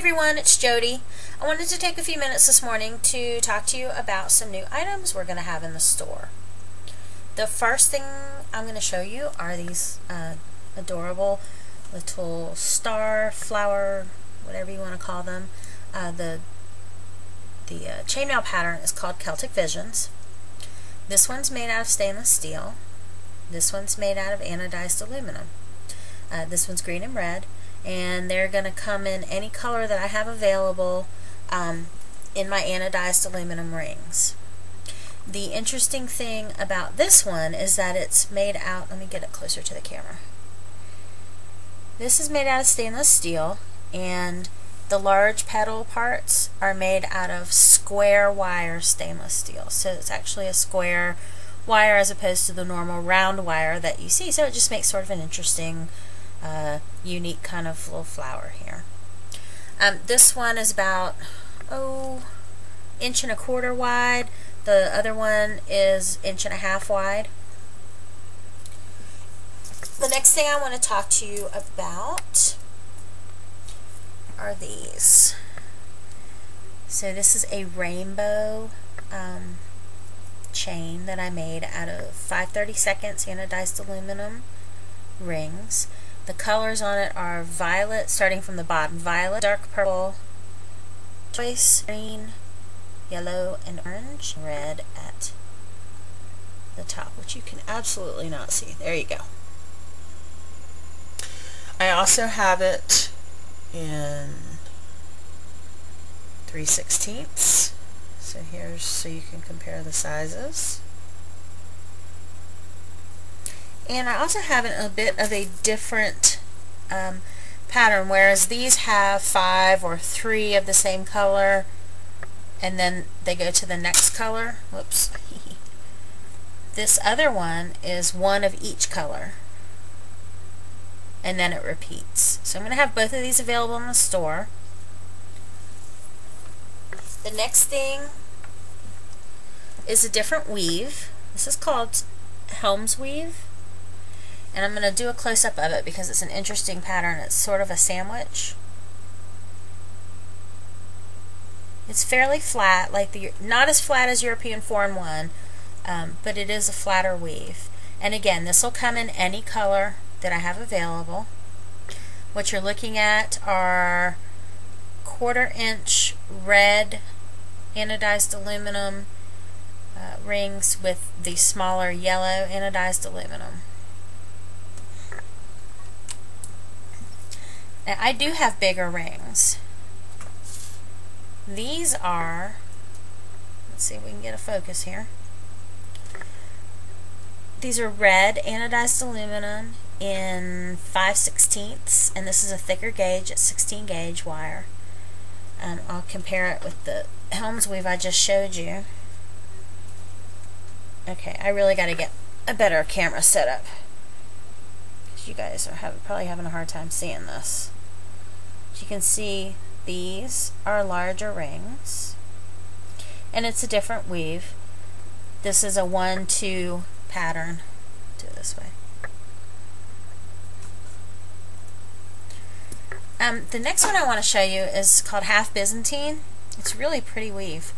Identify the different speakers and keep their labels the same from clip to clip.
Speaker 1: everyone, it's Jody. I wanted to take a few minutes this morning to talk to you about some new items we're going to have in the store. The first thing I'm going to show you are these adorable little star, flower, whatever you want to call them. The chainmail pattern is called Celtic Visions. This one's made out of stainless steel. This one's made out of anodized aluminum. This one's green and red, and they're going to come in any color that I have available in my anodized aluminum rings. The interesting thing about this one is that it's made out, let me get it closer to the camera. This is made out of stainless steel, and the large petal parts are made out of square wire stainless steel. So it's actually a square wire as opposed to the normal round wire that you see. So it just makes sort of an interesting, unique kind of little flower here. This one is about, inch and a quarter wide. The other one is inch and a half wide. The next thing I want to talk to you about are these. So this is a rainbow chain that I made out of 5/32 anodized aluminum rings. The colors on it are violet, starting from the bottom, violet, dark purple, choice, green, yellow, and orange, red at the top, which you can absolutely not see. There you go. I also have it in 3/16. So here's so you can compare the sizes. And I also have a bit of a different pattern, whereas these have 5 or 3 of the same color, and then they go to the next color. Whoops. This other one is 1 of each color, and then it repeats. So I'm going to have both of these available in the store. The next thing is a different weave. This is called Helm's weave, and I'm going to do a close-up of it because it's an interesting pattern. It's sort of a sandwich. It's fairly flat, not as flat as European 4-in-1, but it is a flatter weave. And again, this will come in any color that I have available. What you're looking at are 1/4 inch red anodized aluminum rings with the smaller yellow anodized aluminum. Now I do have bigger rings. These are, let's see if we can get a focus here. These are red anodized aluminum in 5/16, and this is a thicker gauge at 16 gauge wire. I'll compare it with the Helm's weave I just showed you. Okay, I really got to get a better camera set up, because you guys are probably having a hard time seeing this. As you can see, these are larger rings, and it's a different weave. This is a 1-2 pattern. Do it this way. The next one I want to show you is called Half Byzantine. It's a really pretty weave.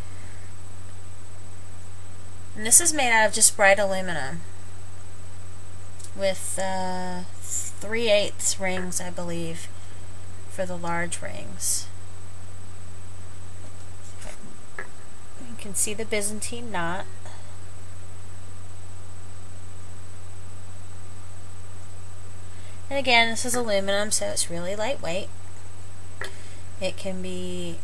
Speaker 1: And this is made out of just bright aluminum with 3/8 rings, I believe, for the large rings. You can see the Byzantine knot. And again, this is aluminum, so it's really lightweight. It can be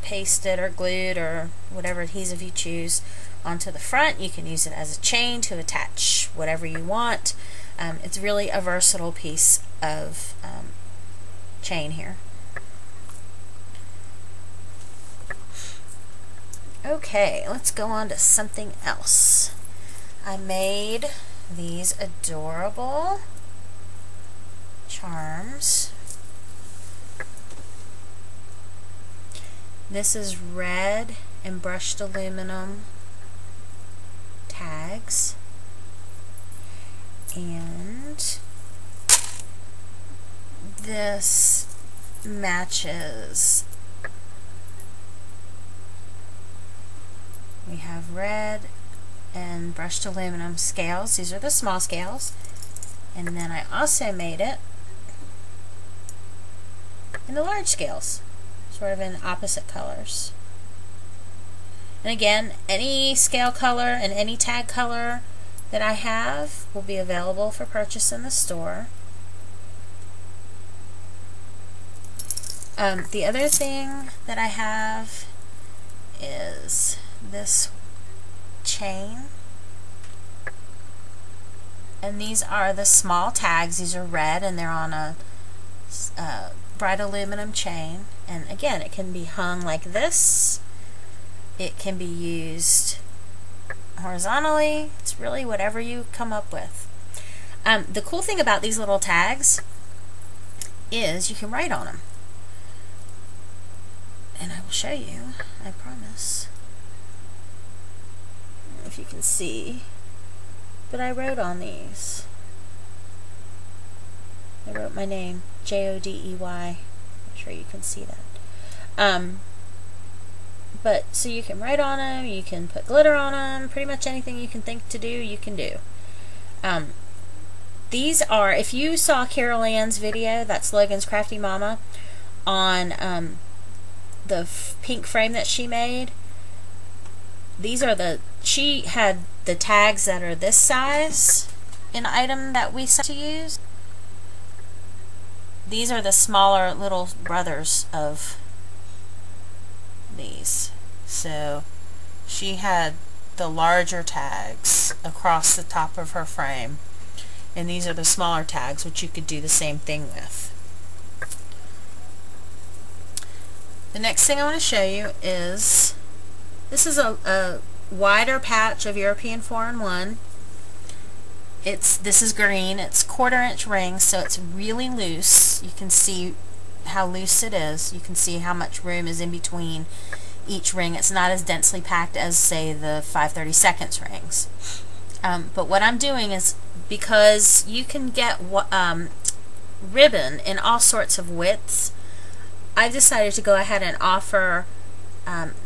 Speaker 1: pasted or glued or whatever adhesive you choose onto the front. You can use it as a chain to attach whatever you want. It's really a versatile piece of chain here. Okay, let's go on to something else. I made these adorable charms. This is red and brushed aluminum tags, and this matches. We have red and brushed aluminum scales. These are the small scales. And then I also made it in the large scales, sort of in opposite colors. And again, any scale color and any tag color that I have will be available for purchase in the store. The other thing that I have is this chain, and these are the small tags. These are red and they're on a bright aluminum chain, and again, it can be hung like this. It can be used horizontally. It's really whatever you come up with. The cool thing about these little tags is you can write on them, and I will show you, I promise. I don't know if you can see, but I wrote on these. I wrote my name, Jodey. I'm sure you can see that. But so you can write on them, you can put glitter on them, pretty much anything you can think to do, you can do. These are, if you saw Carol Ann's video, that's Logan's Crafty Mama, on the pink frame that she made, these are she had the tags that are this size in item that we set to use. These are the smaller little brothers of these. So she had the larger tags across the top of her frame, and these are the smaller tags, which you could do the same thing with. The next thing I want to show you is, this is a wider patch of European 4-in-1. This is green. It's 1/4 inch rings, so it's really loose. You can see how loose it is. You can see how much room is in between each ring. It's not as densely packed as, say, the 5/32 rings. But what I'm doing is, because you can get ribbon in all sorts of widths, I decided to go ahead and offer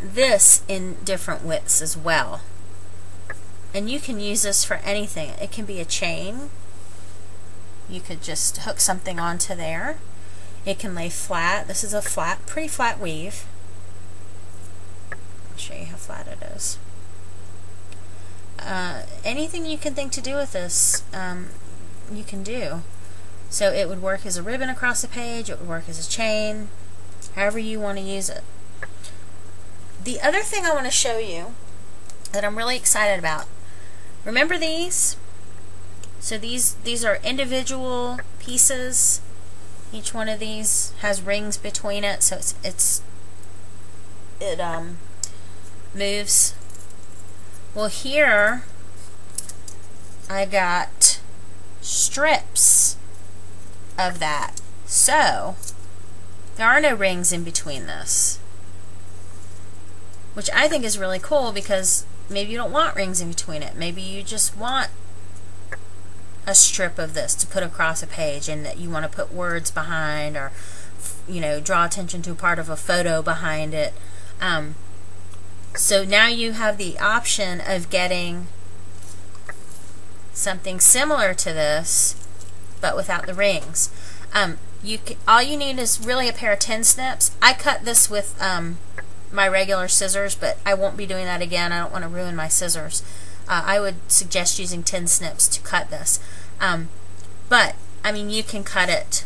Speaker 1: this in different widths as well. And you can use this for anything. It can be a chain. You could just hook something onto there. It can lay flat. This is a pretty flat weave. I'll show you how flat it is. Anything you can think to do with this, you can do. So it would work as a ribbon across the page, it would work as a chain, however you want to use it. The other thing I want to show you that I'm really excited about, remember these? So these are individual pieces. Each one of these has rings between it, so it moves. Well, here I got strips of that, so there are no rings in between this, which I think is really cool, because maybe you don't want rings in between it. Maybe you just want a strip of this to put across a page, and that you want to put words behind, or draw attention to part of a photo behind it. So now you have the option of getting something similar to this, but without the rings. All you need is really a pair of tin snips. I cut this with my regular scissors, but I won't be doing that again. I don't want to ruin my scissors. I would suggest using tin snips to cut this. But, I mean, you can cut it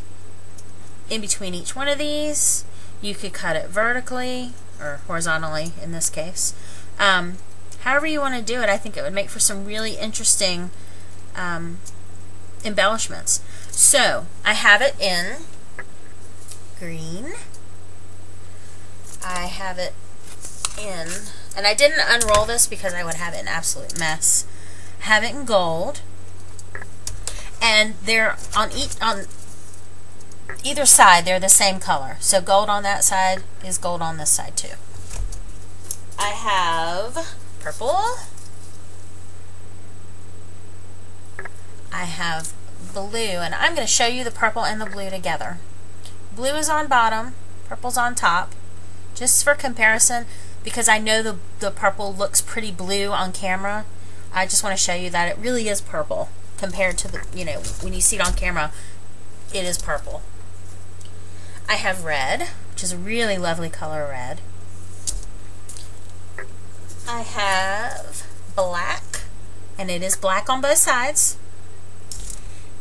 Speaker 1: in between each one of these. You could cut it vertically, or horizontally in this case. However you want to do it, I think it would make for some really interesting embellishments. So, I have it in green. I have it in, and I didn't unroll this because I would have it an absolute mess. I have it in gold, and they're on either side, they're the same color. So gold on that side is gold on this side too. I have purple. I have blue, and I'm going to show you the purple and the blue together. blue is on bottom, purple's on top, just for comparison, because I know the purple looks pretty blue on camera. I just want to show you that it really is purple compared to the, you know, when you see it on camera, it is purple. I have red, which is a really lovely color red. I have black, and it is black on both sides.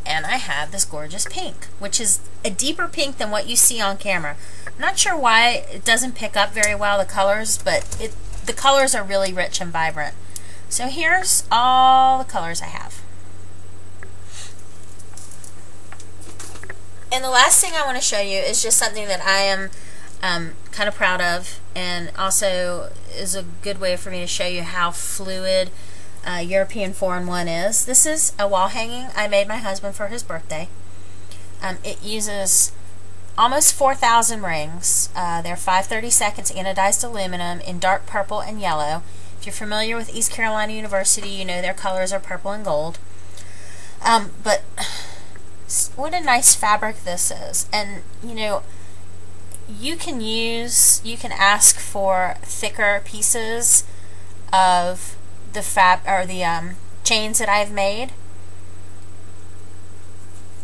Speaker 1: And I have this gorgeous pink, which is a deeper pink than what you see on camera. I'm not sure why it doesn't pick up very well, the colors, but the colors are really rich and vibrant. So here's all the colors I have. And the last thing I want to show you is just something that I am kind of proud of, and also is a good way for me to show you how fluid European 4-in-1 is. This is a wall hanging I made my husband for his birthday. It uses almost 4,000 rings. They're 5/32 anodized aluminum in dark purple and yellow. If you're familiar with East Carolina University, you know their colors are purple and gold. But what a nice fabric this is. And you know, you can ask for thicker pieces of the chains that I've made,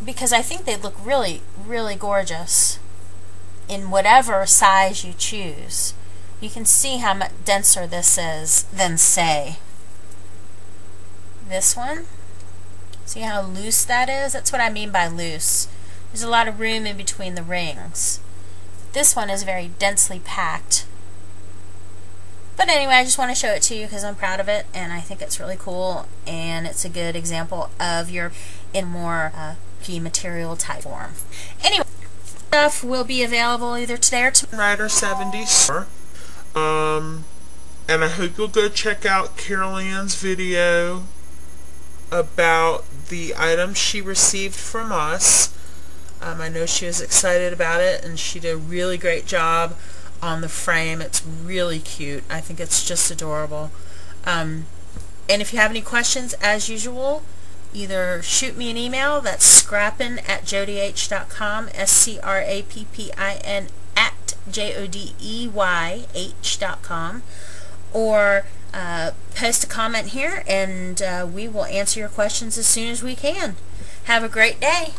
Speaker 1: because I think they look really, really gorgeous in whatever size you choose. You can see how much denser this is than, say, this one. See how loose that is? That's what I mean by loose. There's a lot of room in between the rings. This one is very densely packed. But anyway, I just want to show it to you because I'm proud of it, and I think it's really cool, and it's a good example of your in more key material type form. Anyway, stuff will be available either today or tomorrow.
Speaker 2: Rider 74. And I hope you'll go check out Carol Ann's video about the items she received from us. I know she was excited about it, and she did a really great job on the frame. It's really cute. I think it's just adorable. And if you have any questions, as usual, either shoot me an email. That's scrappin@jodeych.com, SCRAPPIN @JODEYH.com, or post a comment here, and we will answer your questions as soon as we can. Have a great day.